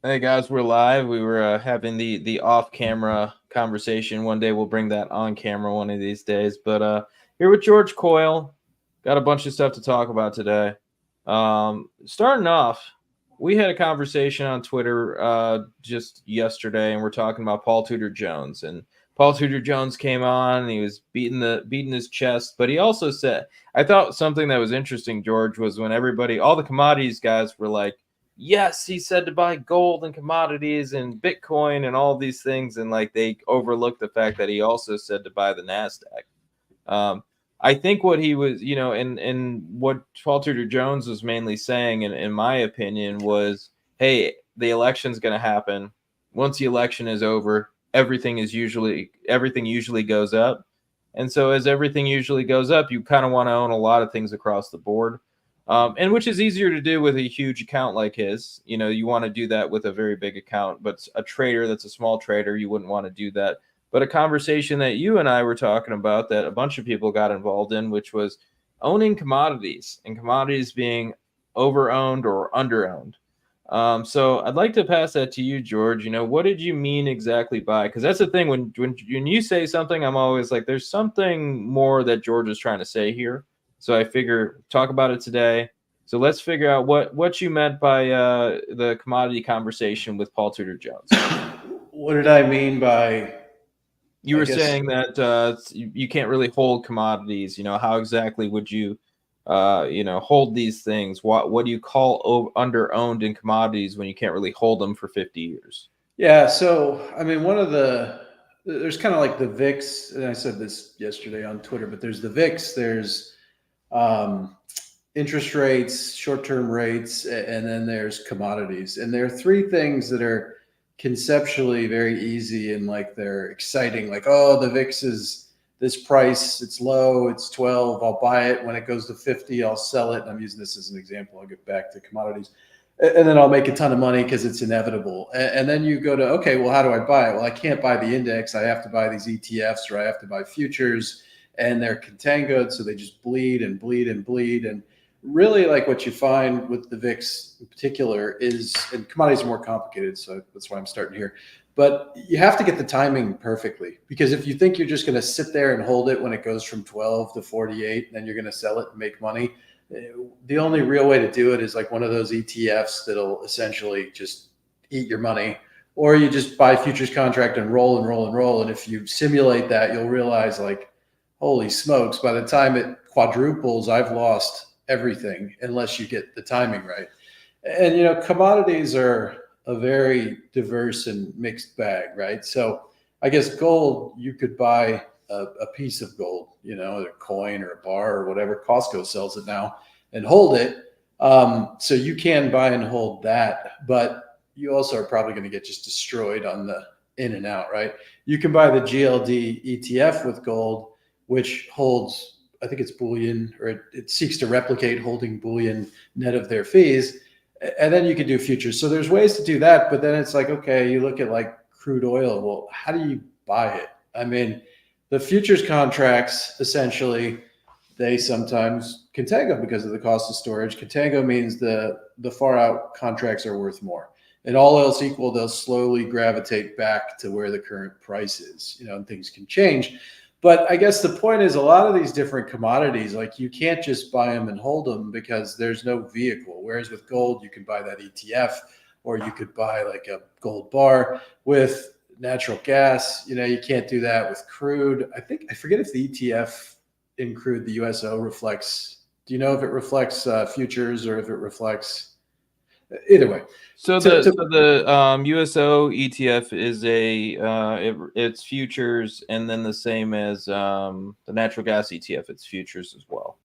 Hey guys, we're live. We were having the off-camera conversation. One day we'll bring that on camera one of these days. But here with George Coyle, got a bunch of stuff to talk about today. Starting off, we had a conversation on Twitter just yesterday, and we're talking about Paul Tudor Jones. And Paul Tudor Jones came on, and he was beating his chest. But he also said, I thought something that was interesting, George, was when all the commodities guys were like, yes, he said to buy gold and commodities and Bitcoin and all these things, and like they overlooked the fact that he also said to buy the Nasdaq. I think what he was, and what Paul Tudor Jones was mainly saying, in my opinion, was, hey, the election's going to happen. Once the election is over, everything usually goes up, and so as everything usually goes up, you kind of want to own a lot of things across the board. And which is easier to do with a huge account like his. You want to do that with a very big account, but a trader that's a small trader, you wouldn't want to do that. But a conversation that you and I were talking about that a bunch of people got involved in, which was owning commodities and commodities being over-owned or under-owned. So I'd like to pass that to you, George. What did you mean exactly by? Because that's the thing, when you say something, I'm always like, there's something more that George is trying to say here. So I figure talk about it today. So let's figure out what you meant by the commodity conversation with Paul Tudor Jones. What did I mean by? You were saying that you can't really hold commodities. How exactly would you, hold these things? What do you call under-owned in commodities when you can't really hold them for 50 years? Yeah, so I mean, there's kind of like the VIX, and I said this yesterday on Twitter, but there's the VIX, there's interest rates, short-term rates, and then there's commodities. And there are three things that are conceptually very easy and like they're exciting. Like, oh, the VIX is this price, it's low, it's 12, I'll buy it. When it goes to 50, I'll sell it. And I'm using this as an example. I'll get back to commodities. And then I'll make a ton of money because it's inevitable. And then you go to, okay, well, how do I buy it? Well, I can't buy the index. I have to buy these ETFs, or I have to buy futures, and they're contangoed, so they just bleed and bleed and bleed. And really, like, what you find with the VIX in particular is, and commodities are more complicated, so that's why I'm starting here, but you have to get the timing perfectly, because if you think you're just going to sit there and hold it when it goes from 12 to 48, then you're going to sell it and make money. The only real way to do it is like one of those ETFs that'll essentially just eat your money, or you just buy futures contract and roll and roll and roll. And if you simulate that, you'll realize, like, holy smokes, by the time it quadruples, I've lost everything unless you get the timing right. And, commodities are a very diverse and mixed bag, right? So I guess gold, you could buy a piece of gold, a coin or a bar or whatever. Costco sells it now, and hold it. So you can buy and hold that, but you also are probably going to get just destroyed on the in and out, right? You can buy the GLD ETF with gold, which holds, I think it's bullion, or it seeks to replicate holding bullion net of their fees. And then you can do futures. So there's ways to do that, but then it's like, okay, you look at like crude oil. Well, how do you buy it? I mean, the futures contracts, essentially, they sometimes contango because of the cost of storage. Contango means the far out contracts are worth more. And all else equal, they'll slowly gravitate back to where the current price is, and things can change. But I guess the point is, a lot of these different commodities, like, you can't just buy them and hold them because there's no vehicle. Whereas with gold, you can buy that ETF, or you could buy like a gold bar. With natural gas, you can't do that. With crude, I forget if the ETF in crude, the USO, reflects. Do you know if it reflects futures or if it reflects? Either way. So the USO ETF is it's futures, and then the same as the natural gas ETF, it's futures as well.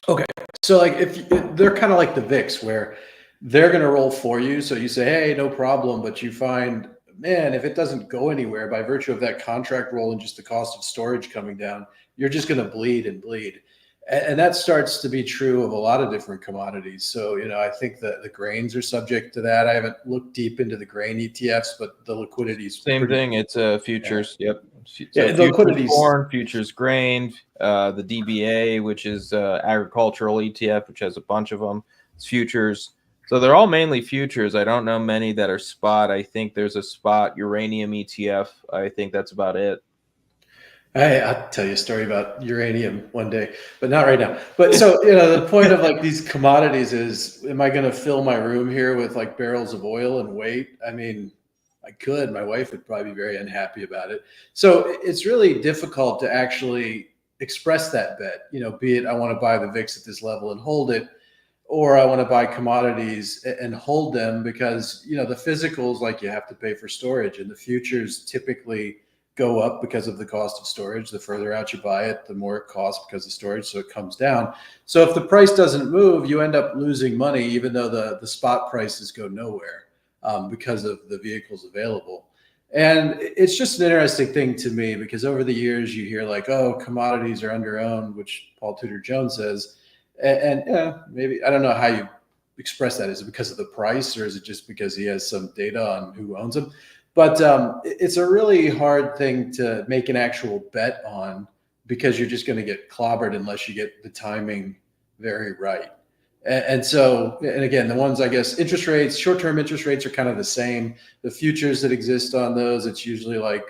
Okay, so like if they're kind of like the VIX, where they're going to roll for you, so you say, hey, no problem, but you find, man, if it doesn't go anywhere by virtue of that contract roll and just the cost of storage coming down, you're just going to bleed and bleed. And that starts to be true of a lot of different commodities. So, I think that the grains are subject to that. I haven't looked deep into the grain ETFs, but the liquidity is same thing. It's futures. Yeah. Yep. So yeah, the liquidity, corn, futures grain, the DBA, which is agricultural ETF, which has a bunch of them. It's futures. So they're all mainly futures. I don't know many that are spot. I think there's a spot uranium ETF. I think that's about it. I'll tell you a story about uranium one day, but not right now. But so, the point of like these commodities is, am I going to fill my room here with like barrels of oil and wait? I mean, I could. My wife would probably be very unhappy about it. So it's really difficult to actually express that bet, be it I want to buy the VIX at this level and hold it, or I want to buy commodities and hold them because, the physicals, like you have to pay for storage, and the futures typically go up because of the cost of storage. The further out you buy it, the more it costs because of storage. So it comes down. So if the price doesn't move, you end up losing money, even though the spot prices go nowhere because of the vehicles available. And it's just an interesting thing to me because over the years you hear like, oh, commodities are underowned, which Paul Tudor Jones says. And maybe, I don't know how you express that. Is it because of the price, or is it just because he has some data on who owns them? But it's a really hard thing to make an actual bet on because you're just going to get clobbered unless you get the timing very right. And again, the ones, I guess, interest rates, short-term interest rates are kind of the same. The futures that exist on those, it's usually like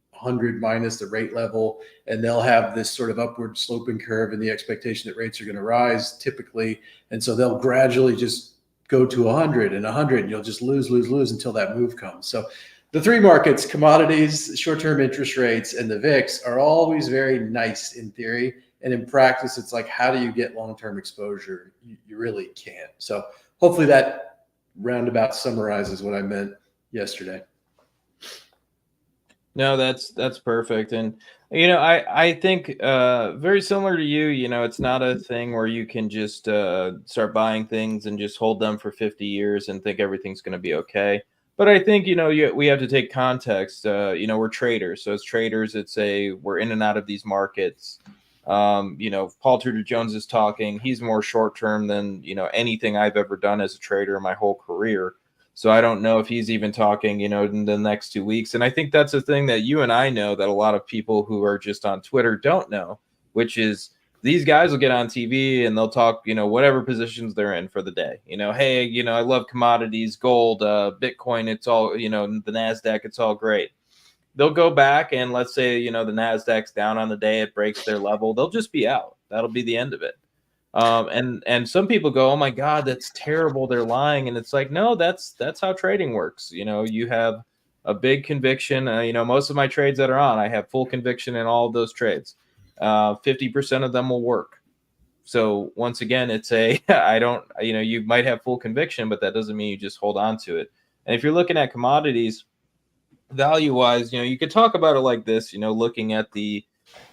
100 minus the rate level, and they'll have this sort of upward sloping curve and the expectation that rates are going to rise typically. And so they'll gradually just go to 100 and 100, and you'll just lose until that move comes. So the three markets, commodities, short-term interest rates, and the VIX, are always very nice in theory. And in practice, it's like, how do you get long-term exposure? You really can't. So hopefully that roundabout summarizes what I meant yesterday. No, that's perfect. And I think very similar to you, it's not a thing where you can just start buying things and just hold them for 50 years and think everything's going to be okay. But I think we have to take context. We're traders, so as traders, we're in and out of these markets. Paul Tudor Jones is talking. He's more short term than anything I've ever done as a trader in my whole career. So I don't know if he's even talking, in the next 2 weeks. And I think that's a thing that you and I know that a lot of people who are just on Twitter don't know, which is these guys will get on TV and they'll talk, whatever positions they're in for the day. Hey, I love commodities, gold, Bitcoin, it's all, the NASDAQ, it's all great. They'll go back and let's say, the NASDAQ's down on the day, it breaks their level. They'll just be out. That'll be the end of it. And some people go, oh my God, that's terrible, they're lying. And it's like, no, that's how trading works. You have a big conviction. Most of my trades that are on, I have full conviction in all of those trades. 50% of them will work. So once again, it's I don't, you might have full conviction, but that doesn't mean you just hold on to it. And if you're looking at commodities value wise, you could talk about it like this, looking at the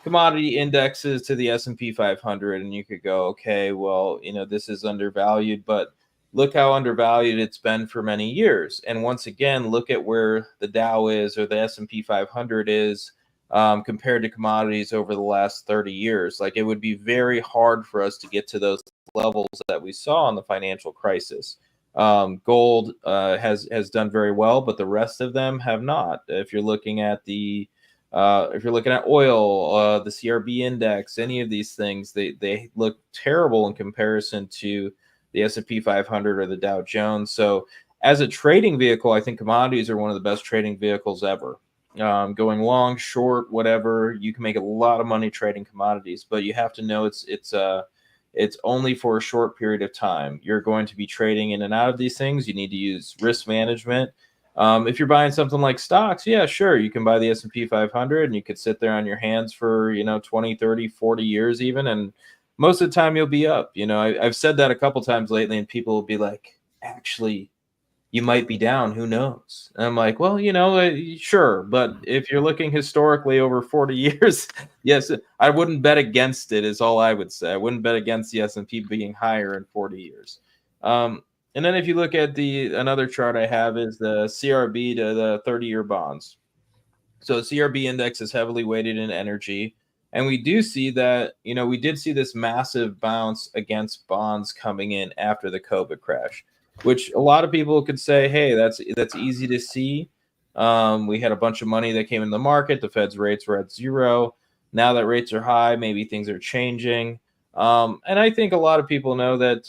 commodity indexes to the S&P 500, and you could go, okay, well, this is undervalued, but look how undervalued it's been for many years. And once again, look at where the Dow is or the S&P 500 is compared to commodities over the last 30 years. Like, it would be very hard for us to get to those levels that we saw in the financial crisis. Gold has done very well, but the rest of them have not. If you're looking at oil, the CRB index, any of these things, they look terrible in comparison to the S&P 500 or the Dow Jones. So as a trading vehicle, I think commodities are one of the best trading vehicles ever. Going long, short, whatever, you can make a lot of money trading commodities, but you have to know it's only for a short period of time. You're going to be trading in and out of these things. You need to use risk management. If you're buying something like stocks, yeah, sure, you can buy the S&P 500 and you could sit there on your hands for 20, 30, 40 years even, and most of the time you'll be up. I've said that a couple times lately, and people will be like, actually, you might be down, who knows? And I'm like, well, sure, but if you're looking historically over 40 years, yes, I wouldn't bet against it, is all I would say. I wouldn't bet against the S&P being higher in 40 years. And then if you look at another chart I have is the CRB to the 30-year bonds. So the CRB index is heavily weighted in energy. And we do see that, we did see this massive bounce against bonds coming in after the COVID crash, which a lot of people could say, hey, that's easy to see. We had a bunch of money that came in the market. The Fed's rates were at zero. Now that rates are high, maybe things are changing. And I think a lot of people know that,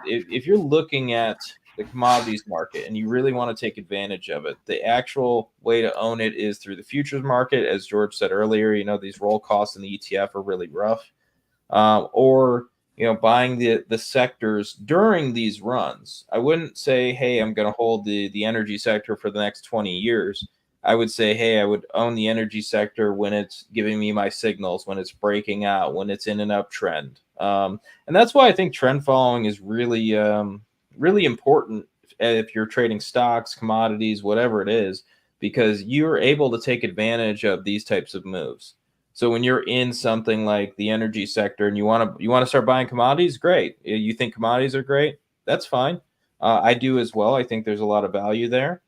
if you're looking at the commodities market and you really want to take advantage of it, the actual way to own it is through the futures market. As George said earlier, these roll costs in the ETF are really rough. Or buying the sectors during these runs. I wouldn't say, hey, I'm going to hold the energy sector for the next 20 years. I would say, hey, I would own the energy sector when it's giving me my signals, when it's breaking out, when it's in an uptrend. And that's why I think trend following is really important if you're trading stocks, commodities, whatever it is, because you're able to take advantage of these types of moves. So when you're in something like the energy sector and you want to start buying commodities, great. You think commodities are great? That's fine. I do as well. I think there's a lot of value there.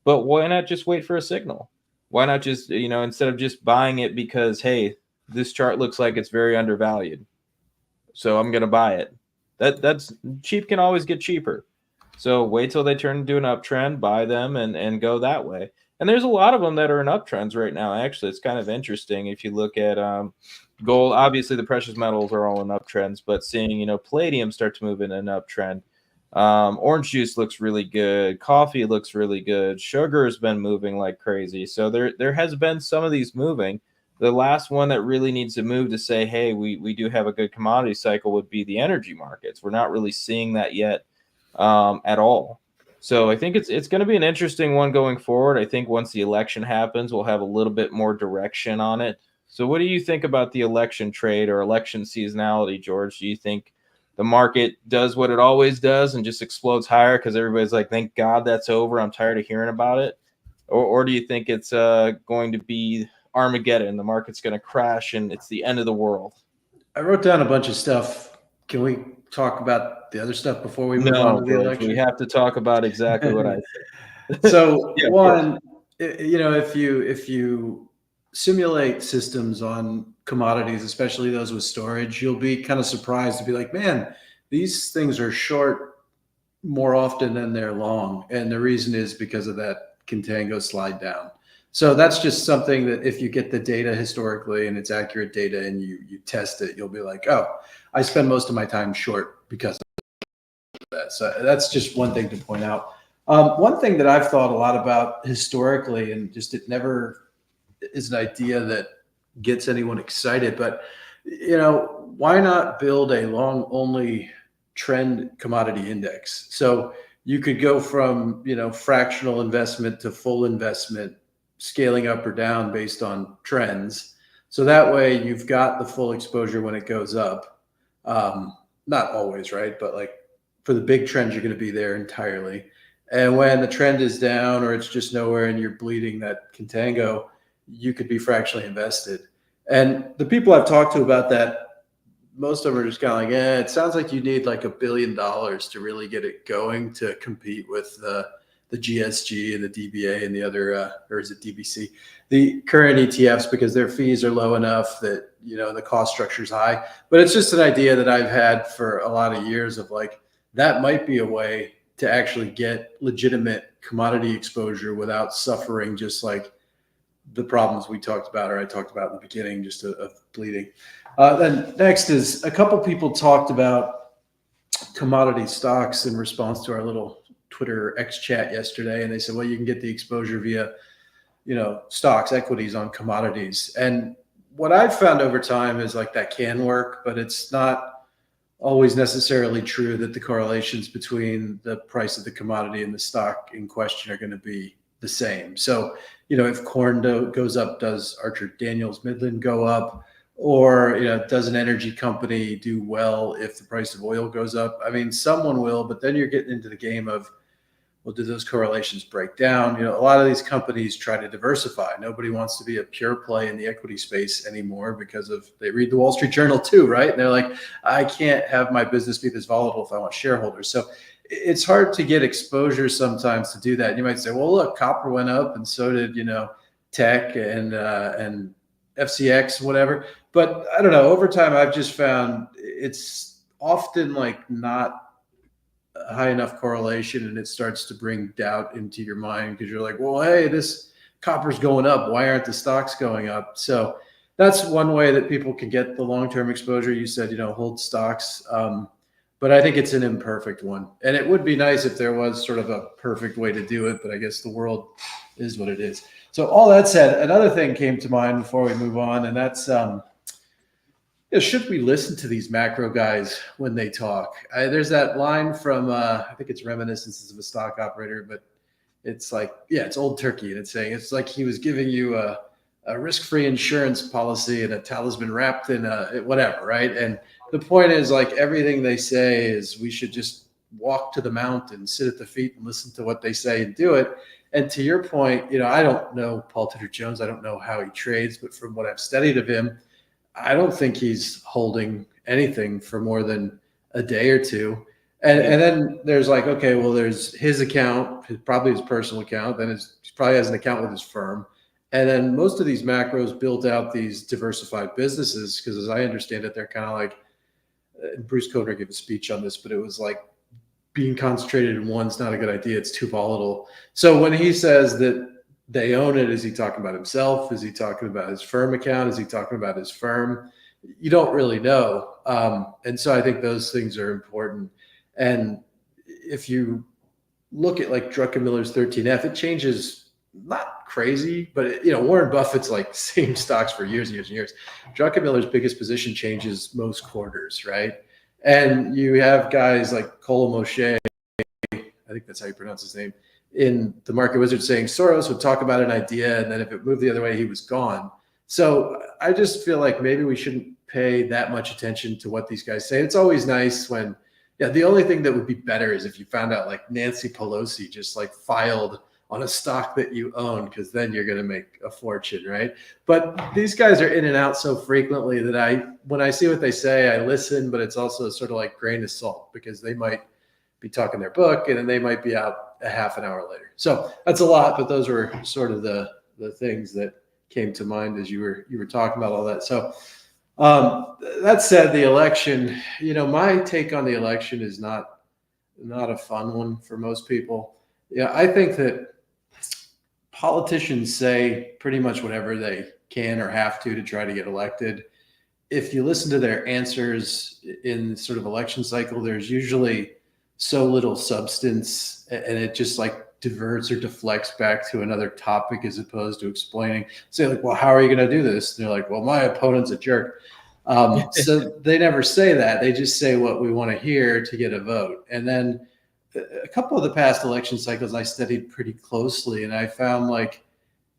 But why not just wait for a signal? Why not just, instead of just buying it because, hey, this chart looks like it's very undervalued, so I'm going to buy it. That's cheap can always get cheaper. So wait till they turn into an uptrend, buy them, and go that way. And there's a lot of them that are in uptrends right now. Actually, it's kind of interesting if you look at gold. Obviously, the precious metals are all in uptrends, but seeing palladium start to move in an uptrend. Orange juice looks really good. Coffee looks really good. Sugar has been moving like crazy. So there has been some of these moving. The last one that really needs to move to say, hey, we do have a good commodity cycle would be the energy markets. We're not really seeing that yet at all. So I think it's going to be an interesting one going forward. I think once the election happens, we'll have a little bit more direction on it. So what do you think about the election trade or election seasonality, George? Do you think the market does what it always does and just explodes higher because everybody's like, thank God that's over, I'm tired of hearing about it? Or do you think it's going to be Armageddon? The market's going to crash and it's the end of the world? I wrote down a bunch of stuff. Can we talk about the other stuff before we move on No, to the George, we election? have to talk about exactly what I said. So Yeah, of course. one, if you simulate systems on commodities, especially those with storage, you'll be kind of surprised to be like, man, these things are short more often than they're long. And the reason is because of that contango slide down. So that's just something that if you get the data historically and it's accurate data and you test it, you'll be like, oh, I spend most of my time short because of that. So that's just one thing to point out. One thing that I've thought a lot about historically, and just it never is an idea that gets anyone excited, but why not build a long only trend commodity index? So you could go from fractional investment to full investment, scaling up or down based on trends. So that way you've got the full exposure when it goes up. Not always, right? But like for the big trends, you're going to be there entirely. And when the trend is down or it's just nowhere and you're bleeding that contango, you could be fractionally invested. And the people I've talked to about that, most of them are just kind of like, it sounds like you need like $1 billion to really get it going to compete with the GSG and the DBA and the other, or is it DBC, the current ETFs, because their fees are low enough that, the cost structure is high. But it's just an idea that I've had for a lot of years of like, that might be a way to actually get legitimate commodity exposure without suffering just like the problems we talked about, or I talked about in the beginning, just of bleeding. Then next is a couple people talked about commodity stocks in response to our little Twitter X chat yesterday. And they said, well, you can get the exposure via, stocks, equities on commodities. And what I've found over time is like that can work, but it's not always necessarily true that the correlations between the price of the commodity and the stock in question are going to be the same. So, if corn goes up, does Archer Daniels Midland go up? Or, does an energy company do well if the price of oil goes up? I mean, someone will, but then you're getting into the game of, well, do those correlations break down? A lot of these companies try to diversify. Nobody wants to be a pure play in the equity space anymore because they read the Wall Street Journal too, right? And they're like, I can't have my business be this volatile if I want shareholders. So it's hard to get exposure sometimes to do that. And you might say, well, look, copper went up and so did, tech and FCX, whatever. But I don't know, over time, I've just found it's often like not a high enough correlation, and it starts to bring doubt into your mind because you're like, well, hey, this copper's going up. Why aren't the stocks going up? So that's one way that people can get the long-term exposure. You said, hold stocks. But I think it's an imperfect one. And it would be nice if there was sort of a perfect way to do it, but I guess the world is what it is. So all that said, another thing came to mind before we move on, and that's should we listen to these macro guys when they talk? There's that line from, I think it's Reminiscences of a Stock Operator, but it's like, it's old turkey. And it's saying, it's like he was giving you a risk-free insurance policy and a talisman wrapped in whatever, right? And the point is, like, everything they say is we should just walk to the mountain, sit at the feet and listen to what they say and do it. And to your point, I don't know Paul Tudor Jones. I don't know how he trades, but from what I've studied of him, I don't think he's holding anything for more than a day or two. And then there's like, okay, well, there's his account, probably his personal account. Then he probably has an account with his firm. And then most of these macros built out these diversified businesses because, as I understand it, they're kind of like, Bruce Coder gave a speech on this, but it was like being concentrated in one's not a good idea. It's too volatile. So when he says that they own it, is he talking about himself? Is he talking about his firm account? Is he talking about his firm? You don't really know. And so I think those things are important. And if you look at like Druckenmiller's 13F, it changes not crazy, but Warren Buffett's like same stocks for years and years and years. Druckenmiller's biggest position changes most quarters, right? And you have guys like Cole Moshe, I think that's how you pronounce his name, in the Market Wizard saying Soros would talk about an idea, and then if it moved the other way, he was gone. So I just feel like maybe we shouldn't pay that much attention to what these guys say. It's always nice when, the only thing that would be better is if you found out like Nancy Pelosi just like filed on a stock that you own, because then you're going to make a fortune, right? But these guys are in and out so frequently that when I see what they say, I listen, but it's also sort of like grain of salt, because they might be talking their book and then they might be out a half an hour later. So that's a lot, but those were sort of the things that came to mind as you were talking about all that. So that said, the election, my take on the election is not a fun one for most people. I think that politicians say pretty much whatever they can or have to try to get elected. If you listen to their answers in sort of election cycle, there's usually so little substance, and it just like diverts or deflects back to another topic as opposed to explaining. Say like, well, how are you going to do this? And they're like, well, my opponent's a jerk. So they never say that. They just say what we want to hear to get a vote. And then a couple of the past election cycles I studied pretty closely, and I found like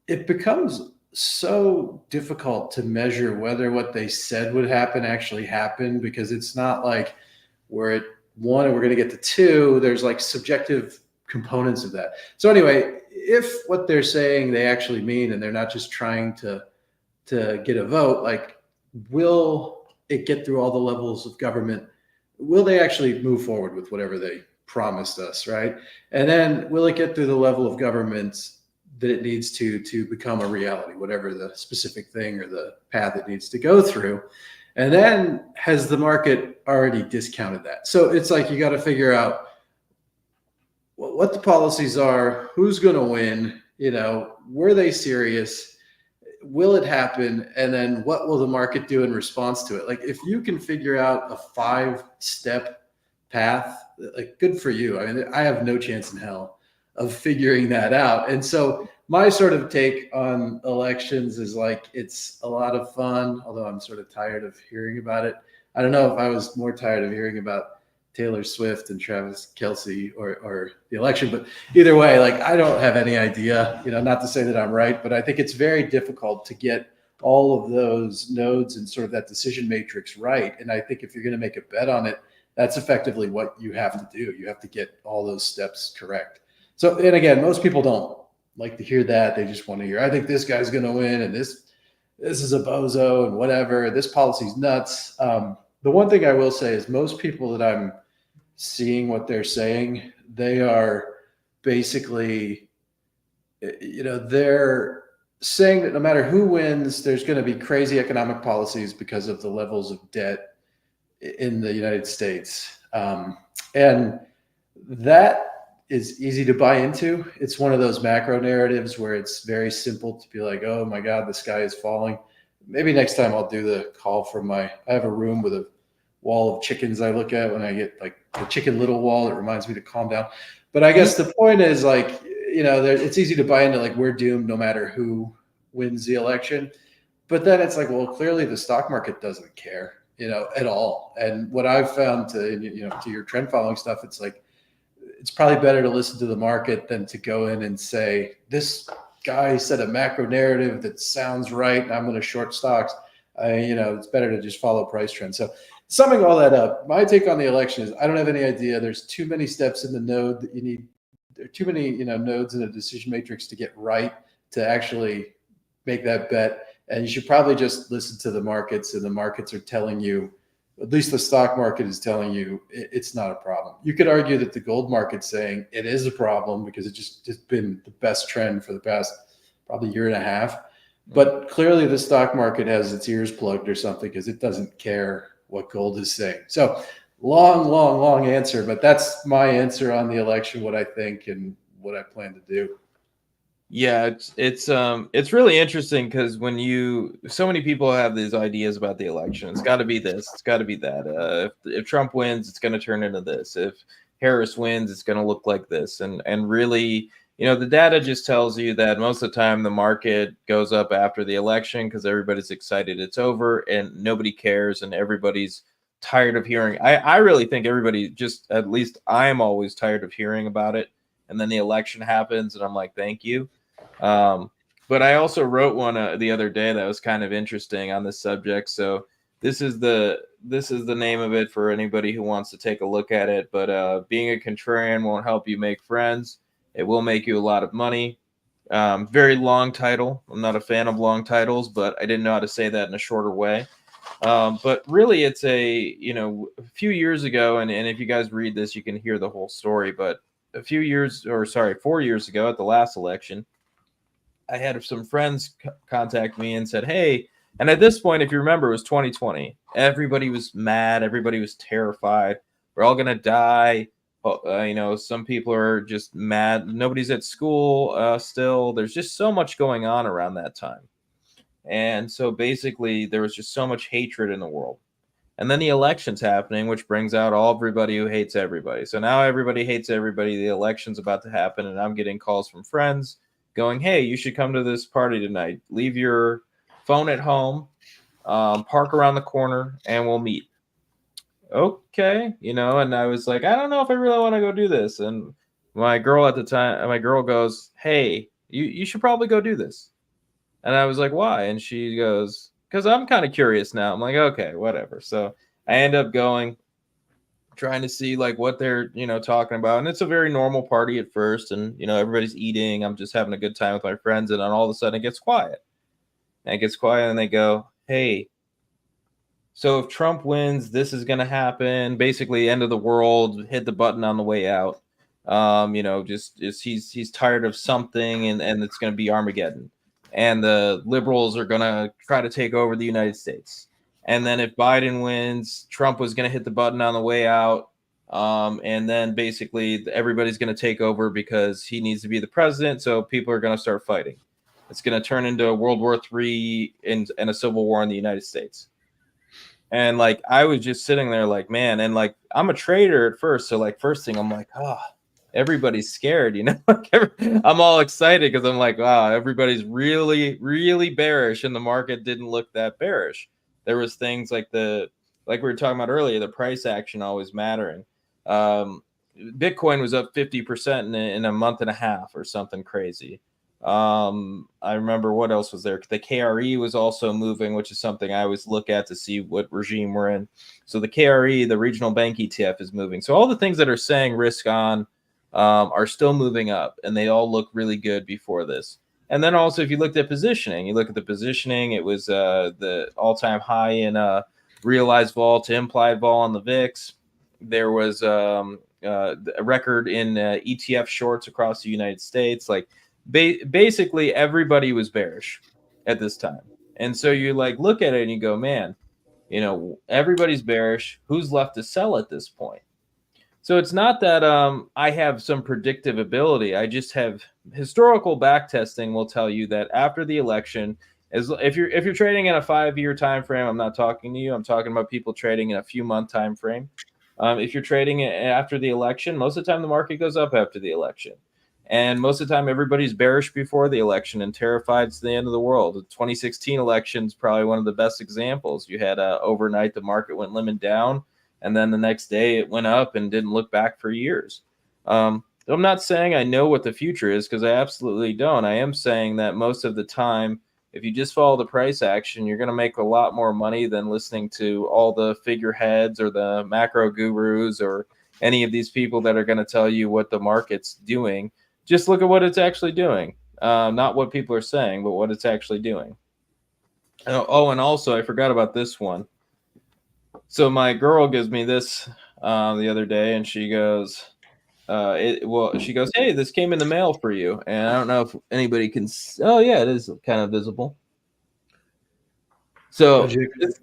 it becomes so difficult to measure whether what they said would happen actually happened, because it's not like we're at 1 and we're going to get to 2. There's like subjective components of that. So anyway, if what they're saying they actually mean, and they're not just trying to get a vote, like, will it get through all the levels of government? Will they actually move forward with whatever they promised us, right? And then will it get through the level of government that it needs to become a reality, whatever the specific thing or the path it needs to go through? And then has the market already discounted that? So it's like you got to figure out what the policies are, who's going to win, were they serious? Will it happen? And then what will the market do in response to it? Like, if you can figure out a 5-step path, like, good for you. I mean, I have no chance in hell of figuring that out. And so my sort of take on elections is like, it's a lot of fun, although I'm sort of tired of hearing about it. I don't know if I was more tired of hearing about Taylor Swift and Travis Kelce or the election, but either way, like, I don't have any idea, not to say that I'm right, but I think it's very difficult to get all of those nodes and sort of that decision matrix right. And I think if you're going to make a bet on it, that's effectively what you have to do. You have to get all those steps correct. So, and again, most people don't like to hear that. They just want to hear, I think this guy's going to win, and this is a bozo and whatever. This policy's nuts. The one thing I will say is most people that I'm seeing what they're saying, they are basically, they're saying that no matter who wins, there's going to be crazy economic policies because of the levels of debt in the United States. And that is easy to buy into. It's one of those macro narratives where it's very simple to be like, oh my God, the sky is falling. maybe next time I'll do the call from I have a room with a wall of chickens I look at when I get like the Chicken Little wall. It reminds me to calm down. But I guess the point is like, it's easy to buy into like we're doomed no matter who wins the election. But then it's like, well, clearly the stock market doesn't care, at all. And what I've found to your trend following stuff, it's like, it's probably better to listen to the market than to go in and say, this guy said a macro narrative that sounds right, and I'm going to short stocks. It's better to just follow price trends. So summing all that up, my take on the election is I don't have any idea. There's too many steps in the node that you need. There are too many, nodes in a decision matrix to get right to actually make that bet. And you should probably just listen to the markets, and the markets are telling you, at least the stock market is telling you it's not a problem. You could argue that the gold market's saying it is a problem because it's been the best trend for the past probably year and a half. But clearly the stock market has its ears plugged or something because it doesn't care what gold is saying. So long answer, but that's my answer on the election, what I think and what I plan to do. Yeah, it's really interesting because so many people have these ideas about the election. It's got to be this, it's got to be that. If Trump wins, it's going to turn into this. If Harris wins, it's going to look like this. And really, the data just tells you that most of the time the market goes up after the election because everybody's excited it's over and nobody cares and everybody's tired of hearing. I really think everybody, just at least I'm always tired of hearing about it. And then the election happens and I'm like, thank you. But I also wrote one the other day that was kind of interesting on this subject. So this is the name of it for anybody who wants to take a look at it. But being a contrarian won't help you make friends. It will make you a lot of money. Very long title. I'm not a fan of long titles, but I didn't know how to say that in a shorter way. But really it's a few years ago, and if you guys read this, you can hear the whole story. But 4 years ago at the last election, I had some friends contact me and said, hey, and at this point, if you remember, it was 2020. Everybody was mad. Everybody was terrified. We're all going to die. Some people are just mad. Nobody's at school still. There's just so much going on around that time. And so basically, there was just so much hatred in the world. And then the election's happening, which brings out everybody who hates everybody. So now everybody hates everybody. The election's about to happen, and I'm getting calls from friends going, hey, you should come to this party tonight. Leave your phone at home, park around the corner, and we'll meet. Okay, and I was like, I don't know if I really want to go do this. And my girl at the time, goes, hey, you should probably go do this. And I was like, why? And she goes, because I'm kind of curious now. I'm like, okay, whatever. So I end up going, trying to see like what they're, talking about. And it's a very normal party at first. And, everybody's eating. I'm just having a good time with my friends. And then all of a sudden it gets quiet. And it gets quiet and they go, hey, so if Trump wins, this is going to happen. Basically, end of the world, hit the button on the way out. He's tired of something and it's going to be Armageddon. And the liberals are going to try to take over the United States. And then if Biden wins, Trump was going to hit the button on the way out. And then basically everybody's going to take over because he needs to be the president. So people are going to start fighting. It's going to turn into a World War III and a civil war in the United States. And like, I was just sitting there like, man, and like, I'm a trader at first. So like, first thing I'm like, everybody's scared, I'm all excited because I'm like, wow, everybody's really, really bearish, and the market didn't look that bearish. There was things like we were talking about earlier, the price action always mattering. Bitcoin was up 50% in a month and a half or something crazy. I remember what else was there. The KRE was also moving, which is something I always look at to see what regime we're in. So the KRE, the regional bank ETF, is moving. So all the things that are saying risk on are still moving up, and they all look really good before this. And then also, if you look at the positioning, it was the all-time high in realized vol to implied vol on the VIX. There was a record in ETF shorts across the United States. Like basically everybody was bearish at this time. And so you like look at it and you go, man, everybody's bearish. Who's left to sell at this point? So it's not that I have some predictive ability. I just have historical backtesting will tell you that after the election, If you're trading in a 5-year time frame, I'm not talking to you. I'm talking about people trading in a few month time frame. If you're trading after the election, most of the time the market goes up after the election. And most of the time, everybody's bearish before the election and terrified it's the end of the world. The 2016 election is probably one of the best examples. You had overnight, the market went lemon down, and then the next day it went up and didn't look back for years. I'm not saying I know what the future is, because I absolutely don't. I am saying that most of the time, if you just follow the price action, you're going to make a lot more money than listening to all the figureheads or the macro gurus or any of these people that are going to tell you what the market's doing. Just look at what it's actually doing. Not what people are saying, but what it's actually doing. Oh, and also I forgot about this one. So my girl gives me this the other day, and she goes, she goes, "Hey, this came in the mail for you." And I don't know if anybody can. Oh yeah, it is kind of visible. So it's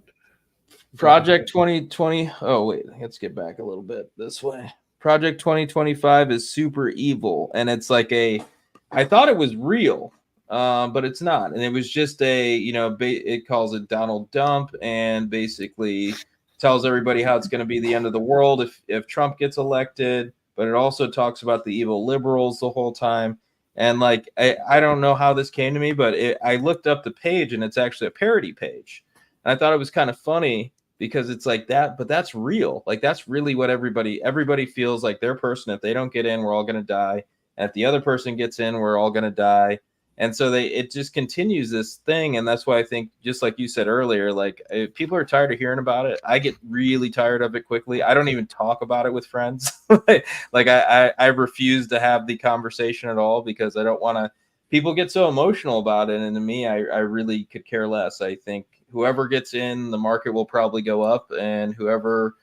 Project 2020. Oh wait, let's get back a little bit this way. Project 2025 is super evil, and it's like I thought it was real, but it's not. And it was just it calls it Donald Dump, and basically tells everybody how it's going to be the end of the world if Trump gets elected. But it also talks about the evil liberals the whole time. And like I don't know how this came to me, but I looked up the page, and it's actually a parody page. And I thought it was kind of funny, because it's like that, but that's real. Like that's really what everybody feels like their person. If they don't get in, we're all going to die. And if the other person gets in, we're all going to die. And so it just continues this thing. And that's why I think, just like you said earlier, like if people are tired of hearing about it. I get really tired of it quickly. I don't even talk about it with friends. Like I refuse to have the conversation at all, because I don't want to, people get so emotional about it. And to me, I really could care less. I think whoever gets in, the market will probably go up, and whoever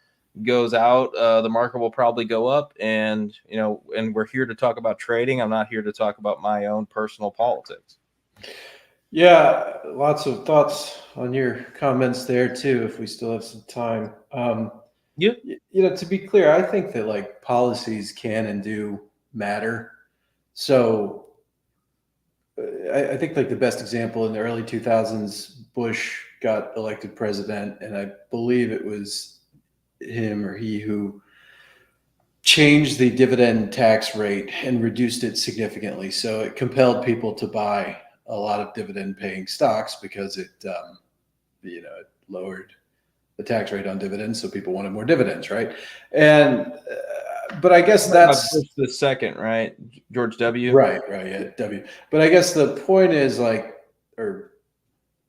goes out, the market will probably go up. And and we're here to talk about trading. I'm not here to talk about my own personal politics. Yeah, lots of thoughts on your comments there too, if we still have some time. Yeah. To be clear, I think that like policies can and do matter. So I think like the best example, in the early 2000s, Bush got elected president, and I believe it was him or he who changed the dividend tax rate and reduced it significantly. So it compelled people to buy a lot of dividend paying stocks, because it lowered the tax rate on dividends. So people wanted more dividends, right? And, but I guess that's Bush the second, right? George W. Right. Yeah. W. But I guess the point is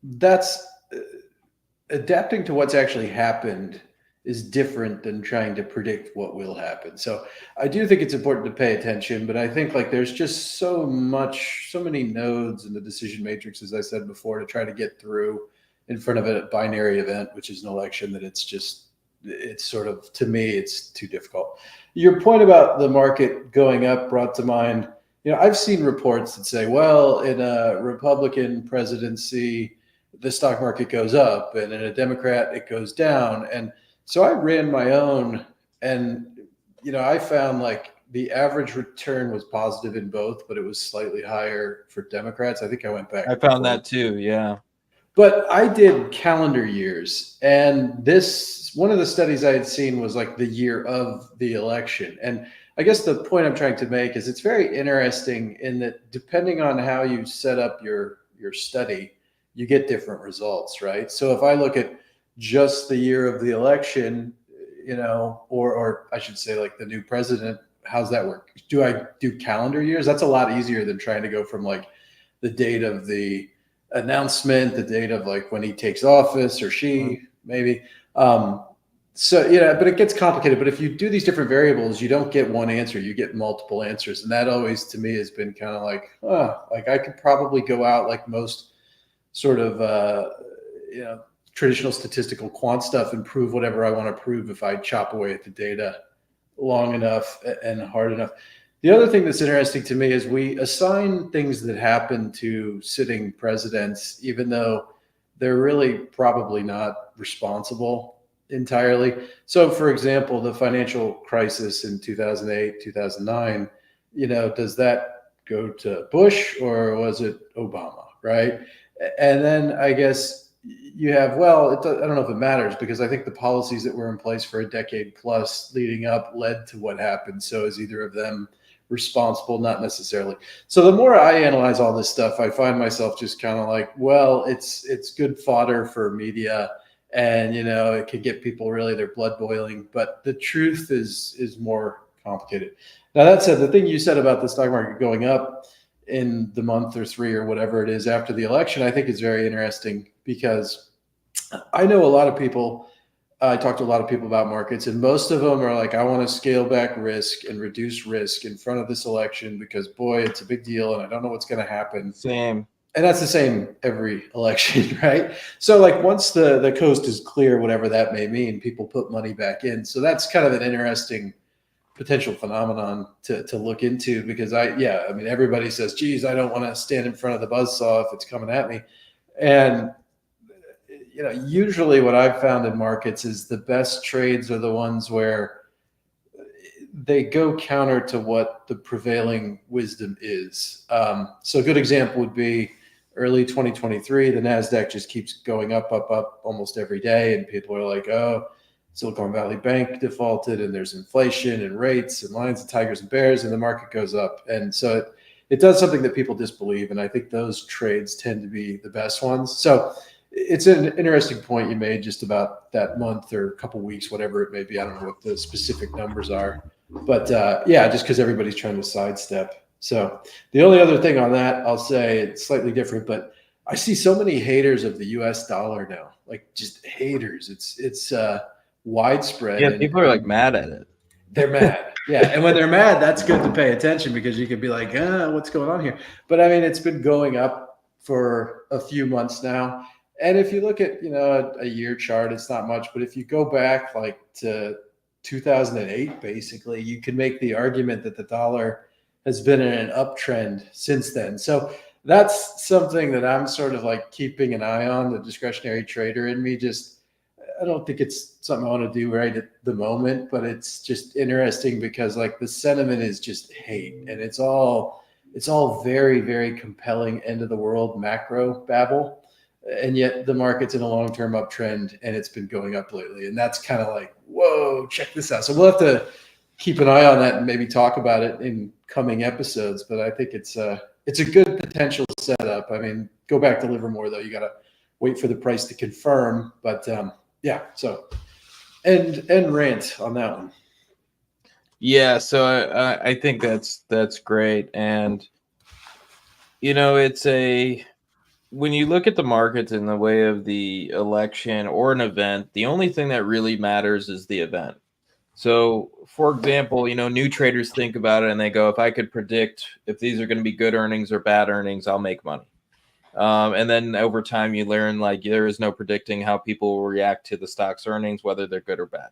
that's adapting to what's actually happened is different than trying to predict what will happen. So I do think it's important to pay attention, but I think like there's just so many nodes in the decision matrix, as I said before, to try to get through in front of a binary event, which is an election, that it's sort of, to me, it's too difficult. Your point about the market going up brought to mind, I've seen reports that say, well, in a Republican presidency, the stock market goes up, and in a Democrat, it goes down. And so I ran my own, and, I found like the average return was positive in both, but it was slightly higher for Democrats. I think I went back. I found that too. Yeah. But I did calendar years, and one of the studies I had seen was like the year of the election. And I guess the point I'm trying to make is it's very interesting in that depending on how you set up your study, you get different results, right? So if I look at just the year of the election, or I should say like the new president, how's that work? Do I do calendar years? That's a lot easier than trying to go from like the date of the announcement, the date of like when he takes office, or she maybe. But it gets complicated. But if you do these different variables, you don't get one answer, you get multiple answers. And that always, to me, has been kind of like, like I could probably go out like most sort of, traditional statistical quant stuff and prove whatever I want to prove if I chop away at the data long enough and hard enough. The other thing that's interesting to me is we assign things that happen to sitting presidents, even though they're really probably not responsible entirely. So, for example, the financial crisis in 2008, 2009, does that go to Bush or was it Obama, right? And then I guess you have, well, I don't know if it matters because I think the policies that were in place for a decade plus leading up led to what happened. So is either of them responsible? Not necessarily. So the more I analyze all this stuff, I find myself just kind of like, well, it's good fodder for media, and it could get people really their blood boiling. But the truth is more complicated. Now that said, the thing you said about the stock market going up in the month or three or whatever it is after the election, I think is very interesting because I know a lot of people. I talk to a lot of people about markets, and most of them are like, I want to scale back risk and reduce risk in front of this election because, boy, it's a big deal and I don't know what's going to happen. Same. And that's the same every election, right? So, like, once the coast is clear, whatever that may mean, people put money back in. So that's kind of an interesting potential phenomenon to look into because I mean, everybody says, geez, I don't want to stand in front of the buzzsaw if it's coming at me. And, usually what I've found in markets is the best trades are the ones where they go counter to what the prevailing wisdom is. So a good example would be early 2023, the NASDAQ just keeps going up almost every day. And people are like, oh, Silicon Valley Bank defaulted and there's inflation and rates and lions and tigers and bears, and the market goes up. And so it does something that people disbelieve. And I think those trades tend to be the best ones. So it's an interesting point you made just about that month or a couple weeks, whatever it may be. I don't know what the specific numbers are, but just because everybody's trying to sidestep. So the only other thing on that, I'll say it's slightly different, but I see so many haters of the US dollar now, like just haters. It's widespread. Yeah, people are like mad at it. They're mad. Yeah. And when they're mad, that's good to pay attention because you could be like, what's going on here? But I mean, it's been going up for a few months now. And if you look at, a year chart, it's not much. But if you go back like to 2008, basically, you can make the argument that the dollar has been in an uptrend since then. So that's something that I'm sort of like keeping an eye on, the discretionary trader in me. I don't think it's something I want to do right at the moment, but it's just interesting because like the sentiment is just hate, and it's all very, very compelling end of the world macro babble. And yet the market's in a long-term uptrend and it's been going up lately. And that's kind of like, whoa, check this out. So we'll have to keep an eye on that and maybe talk about it in coming episodes. But I think it's a good potential setup. I mean, go back to Livermore though. You got to wait for the price to confirm. But so end rant on that one. Yeah, so I think that's great. And it's when you look at the markets in the way of the election or an event, the only thing that really matters is the event. So, for example, new traders think about it and they go, if I could predict if these are going to be good earnings or bad earnings, I'll make money. And then over time, you learn like there is no predicting how people will react to the stock's earnings, whether they're good or bad.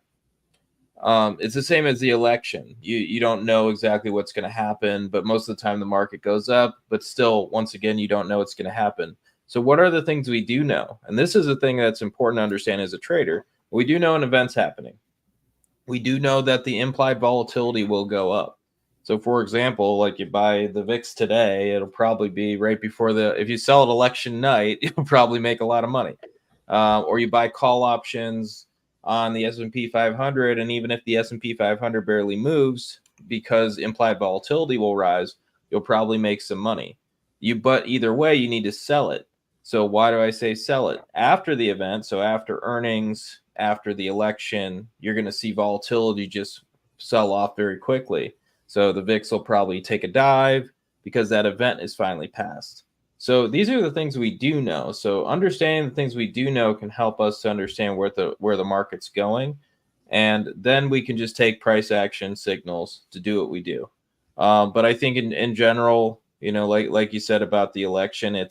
It's the same as the election. You don't know exactly what's going to happen, but most of the time the market goes up. But still, once again, you don't know what's going to happen. So what are the things we do know? And this is a thing that's important to understand as a trader. We do know an event's happening. We do know that the implied volatility will go up. So, for example, like you buy the VIX today, it'll probably be right before if you sell it election night, you'll probably make a lot of money. Or you buy call options on the S&P 500, and even if the S&P 500 barely moves because implied volatility will rise, you'll probably make some money. But either way, you need to sell it. So why do I say sell it? After the event, so after earnings, after the election, you're going to see volatility just sell off very quickly. So the VIX will probably take a dive because that event is finally passed. So these are the things we do know. So understanding the things we do know can help us to understand where the market's going. And then we can just take price action signals to do what we do. But I think in general, like you said about the election,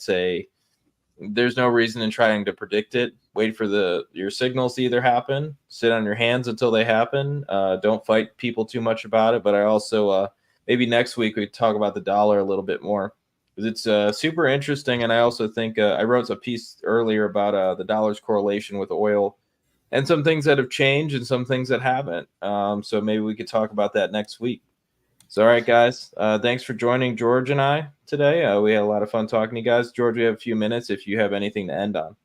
there's no reason in trying to predict it. Wait for your signals to either happen. Sit on your hands until they happen. Don't fight people too much about it. But I also maybe next week we talk about the dollar a little bit more because it's super interesting. And I also think I wrote a piece earlier about the dollar's correlation with oil and some things that have changed and some things that haven't. So maybe we could talk about that next week. So, all right, guys. Thanks for joining George and I today. We had a lot of fun talking to you guys. George, we have a few minutes if you have anything to end on.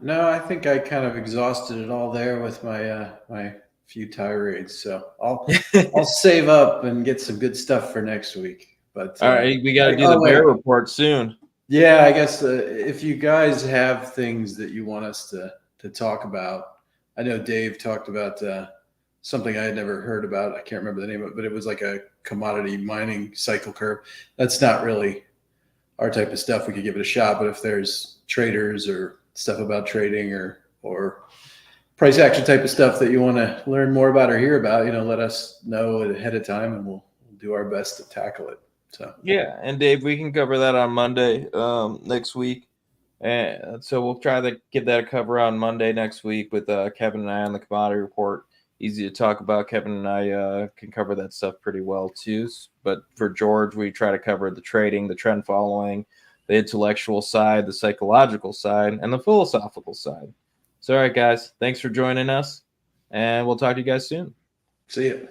No, I think I kind of exhausted it all there with my few tirades. So I'll save up and get some good stuff for next week. But All right, we got to do the bear report soon. Yeah, I guess if you guys have things that you want us to talk about, I know Dave talked about something I had never heard about. I can't remember the name of it, but it was like a commodity mining cycle curve. That's not really our type of stuff. We could give it a shot, but if there's traders or stuff about trading or price action type of stuff that you want to learn more about or hear about, let us know ahead of time, and we'll do our best to tackle it. So yeah, and Dave, we can cover that on Monday next week, and so we'll try to get that cover on Monday next week with Kevin and I on the commodity report. Easy to talk about. Kevin and I can cover that stuff pretty well too. But for George, we try to cover the trading, the trend following, the intellectual side, the psychological side, and the philosophical side. So, all right, guys, thanks for joining us, and we'll talk to you guys soon. see you.